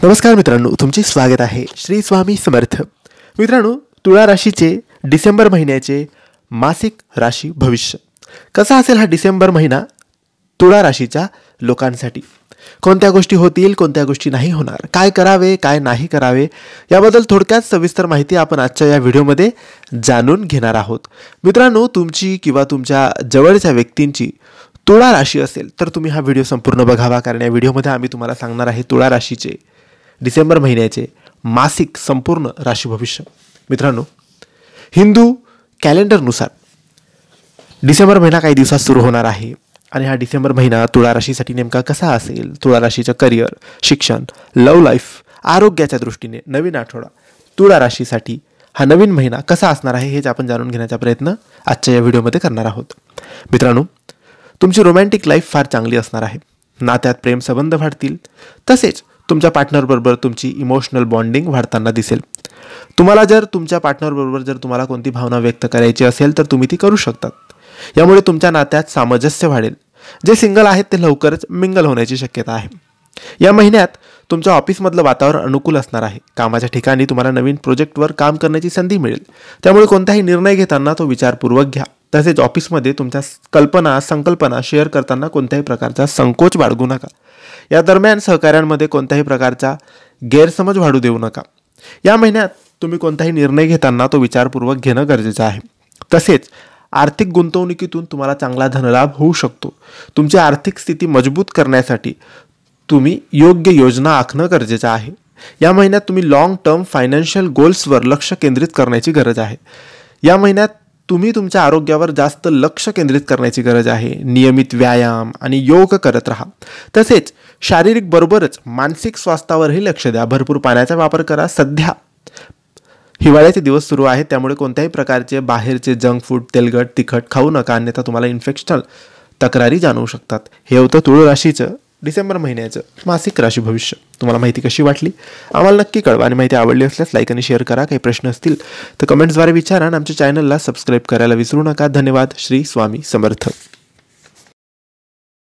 नमस्कार मित्रांनो, तुमचे स्वागत आहे श्री स्वामी समर्थ. मित्रांनो, तुळा राशीचे डिसेंबर महिन्याचे मासिक राशी भविष्य कसा असेल हा डिसेंबर महिना तुळा राशीच्या लोकांसाठी. कोणत्या गोष्टी होतील, कोणत्या गोष्टी नाही होणार, काय करावे काय नाही करावे याबद्दल थोडक्यात सविस्तर माहिती आपण आजच्या या व्हिडिओमध्ये जाणून घेणार आहोत. मित्रांनो, तुमची किंवा तुमच्या जवळच्या व्यक्तींची तुळा राशी असेल तर तुम्ही हा व्हिडिओ संपूर्ण बघावा, कारण या व्हिडिओमध्ये आम्ही तुम्हाला सांगणार आहे तुळा राशीचे डिसेंबर महिन्याचे मासिक संपूर्ण राशी भविष्य. मित्रांनो, हिंदू कॅलेंडरनुसार डिसेंबर महिना काही दिवसात सुरू होणार आहे आणि हा डिसेंबर महिना तुळा राशीसाठी नेमका कसा असेल, तुळा राशीचं करिअर, शिक्षण, लव्ह लाईफ, आरोग्याच्या दृष्टीने नवीन आठवडा तुळा राशीसाठी हा नवीन महिना कसा असणार आहे हेच आपण जाणून घेण्याचा प्रयत्न आजच्या या व्हिडिओमध्ये करणार आहोत. मित्रांनो, तुमची रोमॅन्टिक लाईफ फार चांगली असणार आहे. नात्यात प्रेम संबंध वाढतील, तसेच तुमच्या पार्टनरबरोबर तुमची इमोशनल बॉन्डिंग वाढताना दिसेल. तुम्हाला जर तुमच्या पार्टनरबरोबर जर तुम्हाला कोणती भावना व्यक्त करायची असेल तर तुम्ही ती करू शकतात. यामुळे तुमच्या नात्यात सामंजस्य वाढेल. जे सिंगल आहेत ते लवकरच मिंगल होण्याची शक्यता आहे. या महिन्यात तुमच्या ऑफिसमधलं वातावरण अनुकूल असणार आहे. कामाच्या ठिकाणी तुम्हाला नवीन प्रोजेक्टवर काम करण्याची संधी मिळेल. त्यामुळे कोणताही निर्णय घेताना तो विचारपूर्वक घ्या. तसेच ऑफिसमध्ये तुमच्या संकल्पना शेअर करताना कोणत्याही प्रकारचा संकोच बाळगू नका. या दरम्यान सहकाऱ्यांमध्ये कोणत्याही प्रकारचा गैरसमज वाढू देऊ नका. या महिन्यात तुम्ही कोणताही निर्णय घेताना तो विचारपूर्वक घेणं गरजेचं आहे. तसेच आर्थिक गुंतवणुकीतून तुम्हाला चांगला धनलाभ होऊ शकतो. तुमची आर्थिक स्थिती मजबूत करण्यासाठी तुम्ही योग्य योजना आखणं गरजेचं आहे. या महिन्यात तुम्ही लॉंग टर्म फायनान्शियल गोल्सवर लक्ष केंद्रित करण्याची गरज आहे. या महिन्यात तुम्ही तुमच्या आरोग्यावर जास्त लक्ष केंद्रित करण्याची गरज आहे. नियमित व्यायाम आणि योग करत राहा. तसेच शारीरिक बरोबरच मानसिक स्वास्थ्यावरही लक्ष द्या. भरपूर पाण्याचा वापर करा. सध्या हिवाळ्याचे दिवस सुरू आहेत, त्यामुळे कोणत्याही प्रकारचे बाहेरचे जंक फूड, तेलकट, तिखट खाऊ नका, अन्यथा तुम्हाला इन्फेक्शनल तक्रारी जाणवू शकतात. हे होतं तुळ राशीचं डिसेंबर महिन्याचं मासिक राशी भविष्य. तुम्हाला माहिती कशी वाटली आम्हाला नक्की कळवा आणि माहिती आवडली असल्यास लाईक आणि शेअर करा. काही प्रश्न असतील तर कमेंट्सद्वारे विचारा आणि आमच्या चॅनलला सबस्क्राईब करायला विसरू नका. धन्यवाद. श्री स्वामी समर्थ.